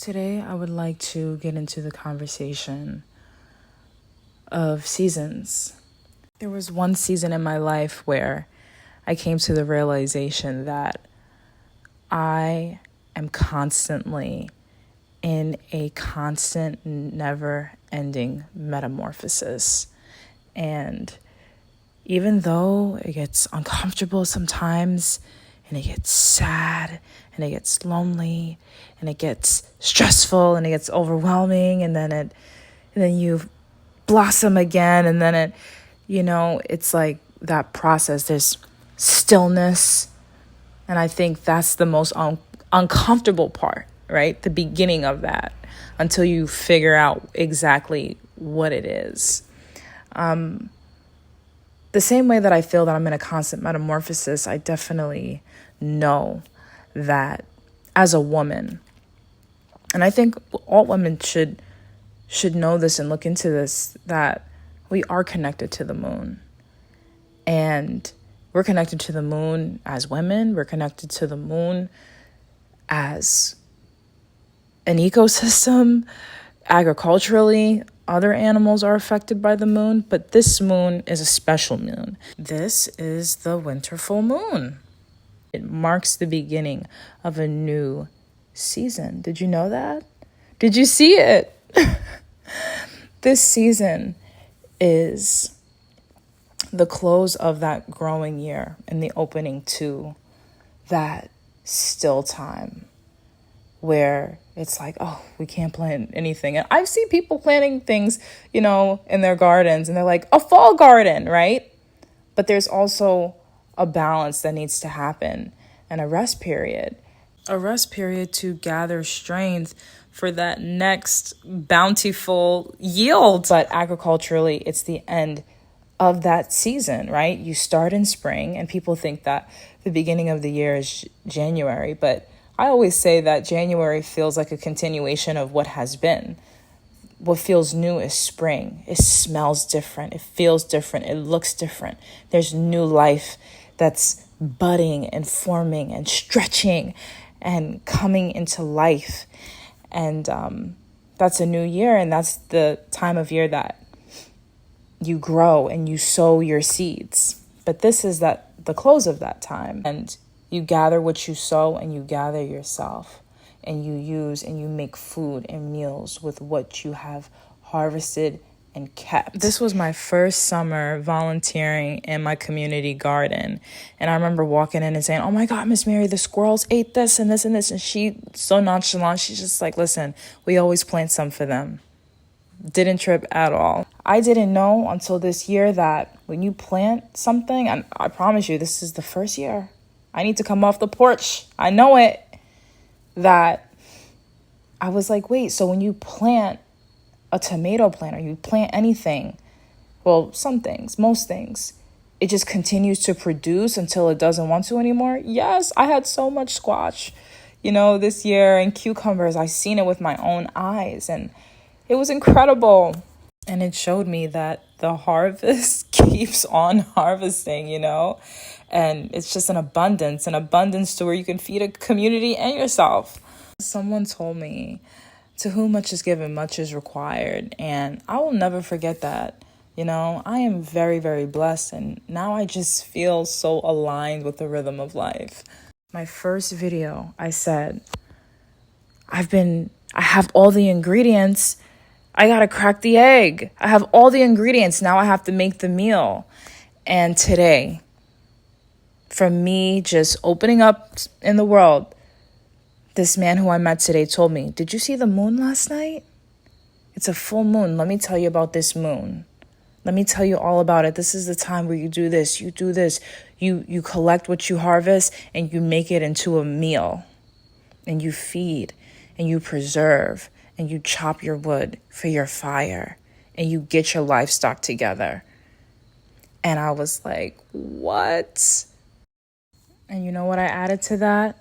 Today, I would like to get into the conversation of seasons. There was one season in my life where I came to the realization that I am constantly in a constant, never-ending metamorphosis. And even though it gets uncomfortable sometimes, and it gets sad, and it gets lonely, and it gets stressful, and it gets overwhelming, and then you blossom again, and then it's like that process. There's stillness, and I think that's the most uncomfortable part, right? The beginning of that, until you figure out exactly what it is. The same way that I feel that I'm in a constant metamorphosis, I definitely know that as a woman, and I think all women should know this and look into this, that we are connected to the moon. And we're connected to the moon as women. We're connected to the moon as an ecosystem. Agriculturally, other animals are affected by the moon, but this moon is a special moon. This is the winter full moon. It marks the beginning of a new season. Did you know that? Did you see it? This season is the close of that growing year and the opening to that still time where it's like, oh, we can't plant anything. And I've seen people planting things, in their gardens, and they're like, a fall garden, right? But there's also a balance that needs to happen, and a rest period to gather strength for that next bountiful yield. But agriculturally, it's the end of that season, right? You start in spring, and people think that the beginning of the year is January, but I always say that January feels like a continuation of what has been. What feels new is spring. It smells different. It feels different. It looks different. There's new life that's budding and forming and stretching and coming into life. And that's a new year, and that's the time of year that you grow and you sow your seeds. But this is the close of that time. And you gather what you sow, and you gather yourself, and you use and you make food and meals with what you have harvested and kept. This was my first summer volunteering in my community garden. And I remember walking in and saying, oh my God, Miss Mary, the squirrels ate this and this and this. And she, so nonchalant, she's just like, listen, we always plant some for them. Didn't trip at all. I didn't know until this year that when you plant something, and I promise you, this is the first year I need to come off the porch, I know it, that I was like, wait, so when you plant a tomato plant or you plant anything, well, some things, most things, it just continues to produce until it doesn't want to anymore? Yes, I had so much squash, this year, and cucumbers. I seen it with my own eyes, and it was incredible. And it showed me that the harvest keeps on harvesting, and it's just an abundance to where you can feed a community and yourself. Someone told me, to whom much is given, much is required. And I will never forget that. I am very, very blessed. And now I just feel so aligned with the rhythm of life. My first video, I said, I have all the ingredients. I got to crack the egg. I have all the ingredients. Now I have to make the meal. And today, from me just opening up in the world, this man who I met today told me, did you see the moon last night? It's a full moon. Let me tell you about this moon. Let me tell you all about it. This is the time where you do this. You do this. You collect what you harvest and you make it into a meal. And you feed and you preserve and you chop your wood for your fire and you get your livestock together. And I was like, what? And you know what I added to that?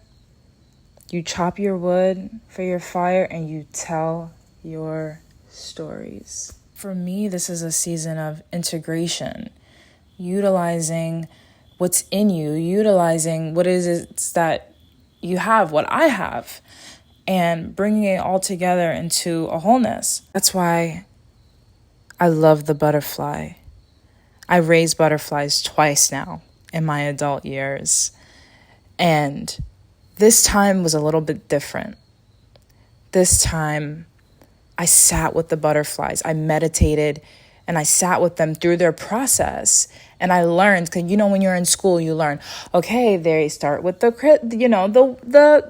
You chop your wood for your fire and you tell your stories. For me, this is a season of integration, utilizing what's in you, utilizing what it is that you have, what I have, and bringing it all together into a wholeness. That's why I love the butterfly. I raised butterflies twice now in my adult years. And this time was a little bit different. This time I sat with the butterflies. I meditated and I sat with them through their process. And I learned, because when you're in school, you learn, okay, they start with the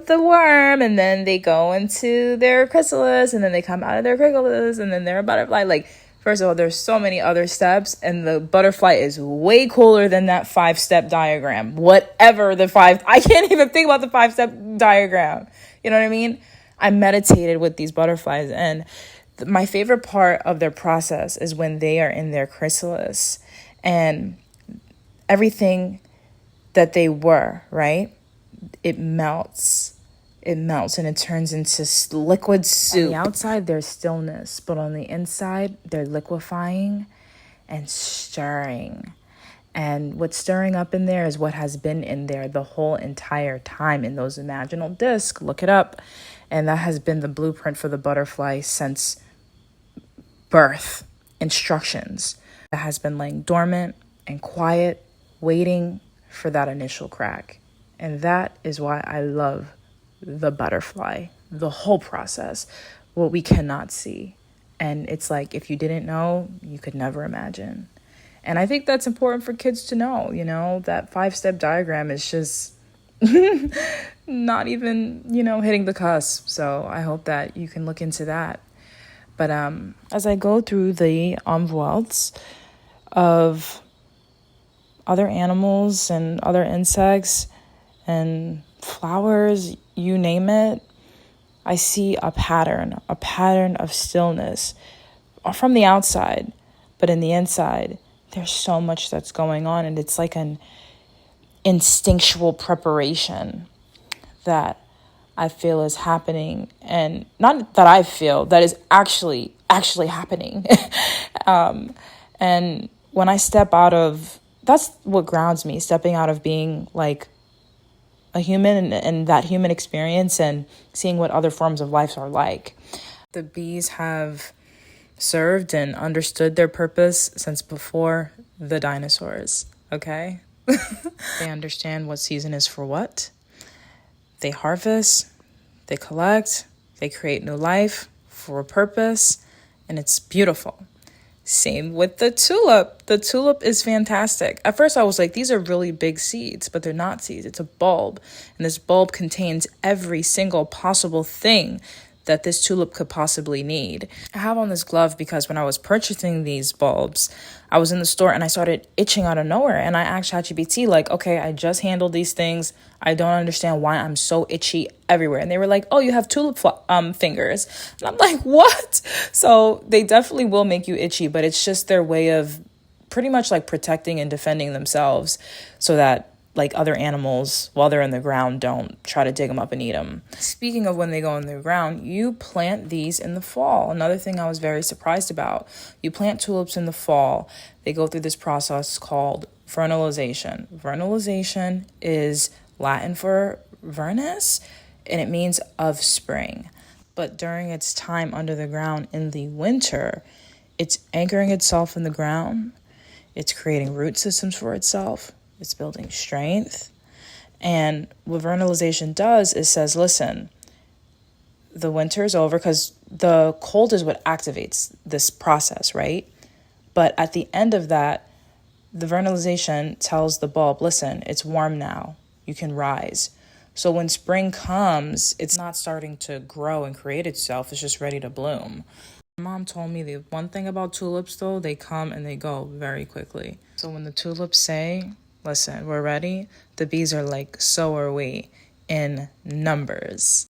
worm, and then they go into their chrysalis, and then they come out of their chrysalis, and then they're a butterfly. Like, first of all, there's so many other steps, and the butterfly is way cooler than that 5-step diagram. I can't even think about the 5-step diagram. You know what I mean? I meditated with these butterflies, and my favorite part of their process is when they are in their chrysalis and everything that they were, right? It melts and it turns into liquid soup. On the outside, there's stillness, but on the inside, they're liquefying and stirring. And what's stirring up in there is what has been in there the whole entire time in those imaginal discs. Look it up. And that has been the blueprint for the butterfly since birth. Instructions that has been laying dormant and quiet, waiting for that initial crack. And that is why I love the butterfly, the whole process, what we cannot see. And it's like, if you didn't know, you could never imagine. And I think that's important for kids to know, that 5-step diagram is just not even, hitting the cusp. So I hope that you can look into that. But as I go through the envelopes of other animals and other insects and flowers, you name it, I see a pattern of stillness from the outside. But in the inside, there's so much that's going on, and it's like an instinctual preparation that I feel is happening, and not that I feel, that is actually happening. And when I step out of, that's what grounds me, stepping out of being like a human and that human experience and seeing what other forms of life are like. The bees have served and understood their purpose since before the dinosaurs, okay? They understand what season is for what. They harvest, they collect, they create new life for a purpose, and it's beautiful. Same with the tulip. The tulip is fantastic. At first I was like, these are really big seeds, but they're not seeds. It's a bulb, and this bulb contains every single possible thing that this tulip could possibly need. I have on this glove because when I was purchasing these bulbs, I was in the store and I started itching out of nowhere. And I asked ChatGPT, like, okay, I just handled these things. I don't understand why I'm so itchy everywhere. And they were like, oh, you have tulip fingers. And I'm like, what? So they definitely will make you itchy, but it's just their way of pretty much like protecting and defending themselves so that like other animals, while they're in the ground, don't try to dig them up and eat them. Speaking of when they go in the ground, you plant these in the fall. Another thing I was very surprised about. You plant tulips in the fall. They go through this process called vernalization. Vernalization is Latin for vernus, and it means of spring. But during its time under the ground in the winter, it's anchoring itself in the ground. It's creating root systems for itself. It's building strength. And what vernalization does is says, listen, the winter is over, because the cold is what activates this process, right? But at the end of that, the vernalization tells the bulb, listen, it's warm now. You can rise. So when spring comes, it's not starting to grow and create itself. It's just ready to bloom. My mom told me the one thing about tulips, though, they come and they go very quickly. So when the tulips say, listen, we're ready, the bees are like, so are we, in numbers.